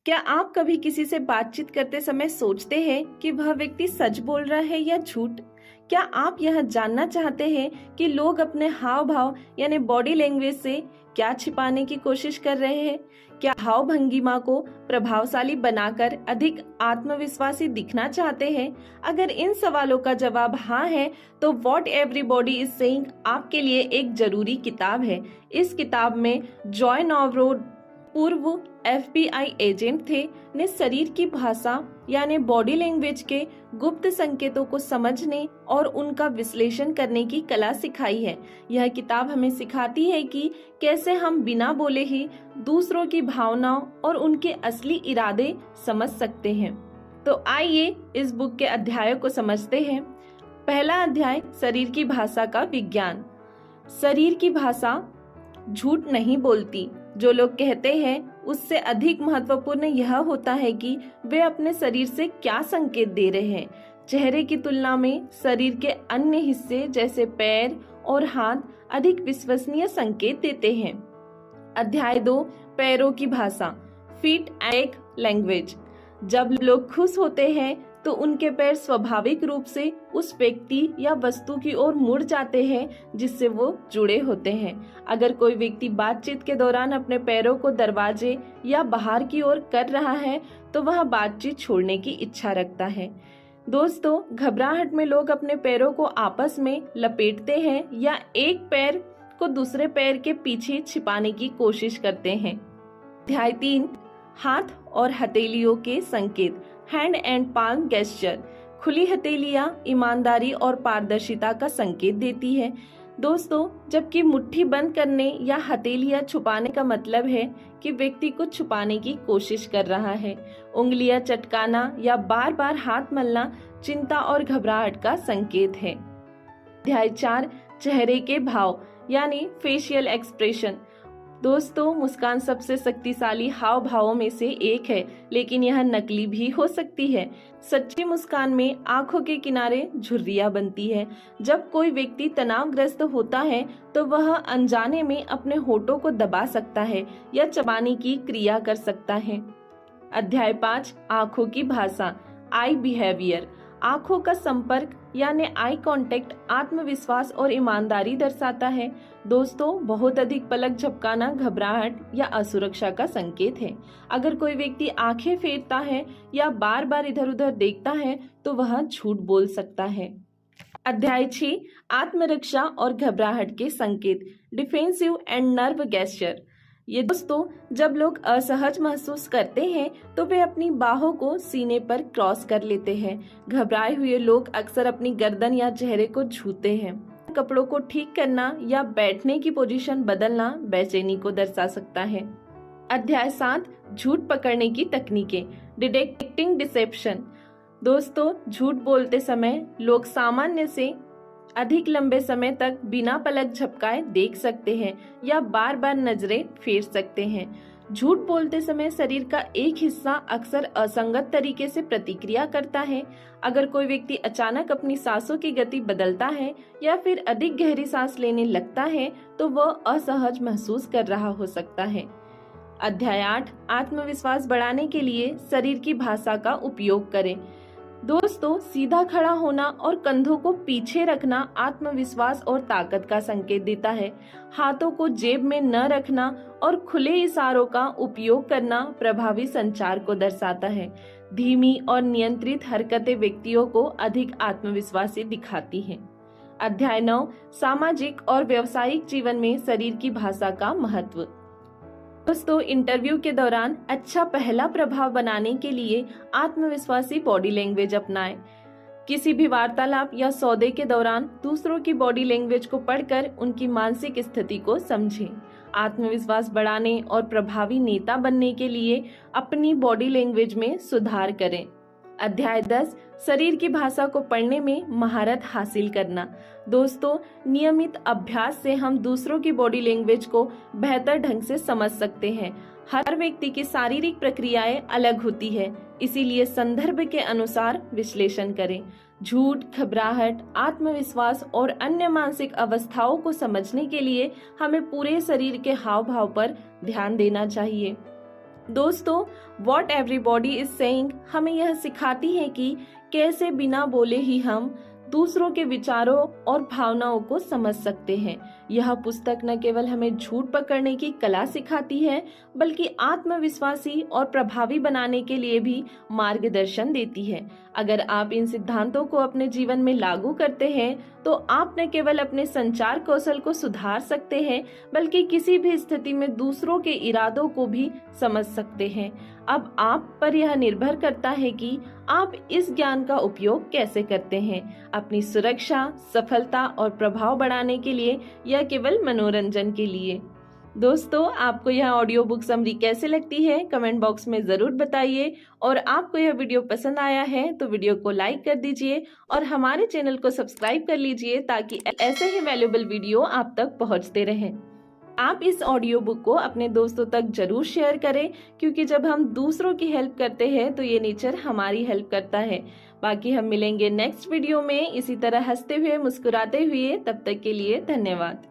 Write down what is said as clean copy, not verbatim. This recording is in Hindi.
क्या आप कभी किसी से बातचीत करते समय सोचते हैं कि वह व्यक्ति सच बोल रहा है या झूठ? क्या आप यह जानना चाहते हैं कि लोग अपने हाव भाव यानी बॉडी लैंग्वेज से क्या छिपाने की कोशिश कर रहे हैं? क्या भाव भंगिमा को प्रभावशाली बनाकर अधिक आत्मविश्वासी दिखना चाहते हैं? अगर इन सवालों का जवाब हाँ है, तो व्हाट एवरीबॉडी इज सेइंग आपके लिए एक जरूरी किताब है। इस किताब में जॉय नॉवरो, पूर्व FBI एजेंट थे, ने शरीर की भाषा यानी बॉडी लैंग्वेज के गुप्त संकेतों को समझने और उनका विश्लेषण करने की कला सिखाई है। यह किताब हमें सिखाती है कि कैसे हम बिना बोले ही दूसरों की भावनाओं और उनके असली इरादे समझ सकते हैं। तो आइए इस बुक के अध्यायों को समझते हैं। पहला अध्याय, शरीर की भाषा का विज्ञान। शरीर की भाषा झूठ नहीं बोलती। जो लोग कहते हैं उससे अधिक महत्वपूर्ण यह होता है कि वे अपने शरीर से क्या संकेत दे रहे हैं। चेहरे की तुलना में शरीर के अन्य हिस्से जैसे पैर और हाथ अधिक विश्वसनीय संकेत देते हैं। अध्याय 2, पैरों की भाषा, फीट एंड लैंग्वेज। जब लोग खुश होते हैं तो उनके पैर स्वाभाविक रूप से उस व्यक्ति या वस्तु की ओर मुड़ जाते हैं जिससे वो जुड़े होते हैं। अगर कोई व्यक्ति बातचीत के दौरान अपने पैरों को दरवाजे या बाहर की ओर कर रहा है तो वह बातचीत छोड़ने की इच्छा रखता है। दोस्तों, घबराहट में लोग अपने पैरों को आपस में लपेटते हैं या एक पैर को दूसरे पैर के पीछे छिपाने की कोशिश करते हैं। अध्याय 3, हाथ और हथेलियों के संकेत, हैंड एंड पाल्म गेस्चर। खुली हथेलियां ईमानदारी और पारदर्शिता का संकेत देती है। दोस्तों, जबकि मुट्ठी बंद करने या हथेलियां छुपाने का मतलब है कि व्यक्ति को छुपाने की कोशिश कर रहा है। उंगलियां चटकाना या बार बार हाथ मलना चिंता और घबराहट का संकेत है। अध्याय 4, चेहरे के भाव यानी फेशियल एक्सप्रेशन। दोस्तों, मुस्कान सबसे शक्तिशाली हाव भावों में से एक है, लेकिन यह नकली भी हो सकती है। सच्ची मुस्कान में आंखों के किनारे झुर्रियां बनती है। जब कोई व्यक्ति तनावग्रस्त होता है तो वह अनजाने में अपने होठों को दबा सकता है या चबाने की क्रिया कर सकता है। अध्याय 5, आंखों की भाषा, आई बिहेवियर। आंखों का संपर्क यानी आई कांटेक्ट आत्मविश्वास और ईमानदारी दर्शाता है। दोस्तों, बहुत अधिक पलक झपकाना घबराहट या असुरक्षा का संकेत है। अगर कोई व्यक्ति आंखें फेरता है या बार बार इधर उधर देखता है तो वह झूठ बोल सकता है। अध्याय 6, आत्मरक्षा और घबराहट के संकेत, डिफेंसिव एंड नर्व गेस्चर। ये दोस्तों, जब लोग असहज महसूस करते हैं तो वे अपनी बाहों को सीने पर क्रॉस कर लेते हैं। घबराए हुए लोग अक्सर अपनी गर्दन या चेहरे को छूते हैं। कपड़ों को ठीक करना या बैठने की पोजीशन बदलना बेचैनी को दर्शा सकता है। अध्याय 7, झूठ पकड़ने की तकनीकें, डिटेक्टिंग डिसेप्शन। दोस्तों, झूठ बोलते समय लोग सामान्य से अधिक लंबे समय तक बिना पलक झपकाए देख सकते हैं या बार बार नजरें फेर सकते हैं। झूठ बोलते समय शरीर का एक हिस्सा अक्सर असंगत तरीके से प्रतिक्रिया करता है। अगर कोई व्यक्ति अचानक अपनी सांसों की गति बदलता है या फिर अधिक गहरी सांस लेने लगता है तो वह असहज महसूस कर रहा हो सकता है। अध्याय 8, आत्मविश्वास बढ़ाने के लिए शरीर की भाषा का उपयोग करें। दोस्तों, सीधा खड़ा होना और कंधों को पीछे रखना आत्मविश्वास और ताकत का संकेत देता है। हाथों को जेब में न रखना और खुले इशारों का उपयोग करना प्रभावी संचार को दर्शाता है। धीमी और नियंत्रित हरकतें व्यक्तियों को अधिक आत्मविश्वासी दिखाती हैं। अध्याय 9, सामाजिक और व्यावसायिक जीवन में शरीर की भाषा का महत्व। दोस्तों, इंटरव्यू के दौरान अच्छा पहला प्रभाव बनाने के लिए आत्मविश्वासी बॉडी लैंग्वेज अपनाएं। किसी भी वार्तालाप या सौदे के दौरान दूसरों की बॉडी लैंग्वेज को पढ़कर उनकी मानसिक स्थिति को समझें। आत्मविश्वास बढ़ाने और प्रभावी नेता बनने के लिए अपनी बॉडी लैंग्वेज में सुधार करें। अध्याय 10, शरीर की भाषा को पढ़ने में महारत हासिल करना। दोस्तों, नियमित अभ्यास से हम दूसरों की बॉडी लैंग्वेज को बेहतर ढंग से समझ सकते हैं। हर व्यक्ति की शारीरिक प्रक्रियाएं अलग होती है, इसीलिए संदर्भ के अनुसार विश्लेषण करें। झूठ, घबराहट, आत्मविश्वास और अन्य मानसिक अवस्थाओं को समझने के लिए हमें पूरे शरीर के हाव भाव पर ध्यान देना चाहिए। दोस्तों, वॉट एवरीबॉडी इज सेइंग हमें यह सिखाती है कि कैसे बिना बोले ही हम दूसरों के विचारों और भावनाओं को समझ सकते हैं। यह पुस्तक न केवल हमें झूठ पकड़ने की कला सिखाती है, बल्कि आत्मविश्वासी और प्रभावी बनाने के लिए भी मार्गदर्शन देती है। अगर आप इन सिद्धांतों को अपने जीवन में लागू करते हैं, तो आप न केवल अपने संचार कौशल को सुधार सकते हैं, बल्कि किसी भी स्थिति में दूसरों के इरादों को भी समझ सकते हैं। अब आप पर यह निर्भर करता है कि आप इस ज्ञान का उपयोग कैसे करते हैं, अपनी सुरक्षा, सफलता और प्रभाव बढ़ाने के लिए या केवल मनोरंजन के लिए। दोस्तों, आपको यह ऑडियो बुक समरी कैसे लगती है, कमेंट बॉक्स में जरूर बताइए। और आपको यह वीडियो पसंद आया है तो वीडियो को लाइक कर दीजिए और हमारे चैनल को सब्सक्राइब कर लीजिए, ताकि ऐसे ही वैल्यूएबल वीडियो आप तक पहुंचते रहें। आप इस ऑडियो बुक को अपने दोस्तों तक जरूर शेयर करें, क्योंकि जब हम दूसरों की हेल्प करते हैं तो ये नेचर हमारी हेल्प करता है। बाकी हम मिलेंगे नेक्स्ट वीडियो में इसी तरह हंसते हुए, मुस्कुराते हुए। तब तक के लिए धन्यवाद।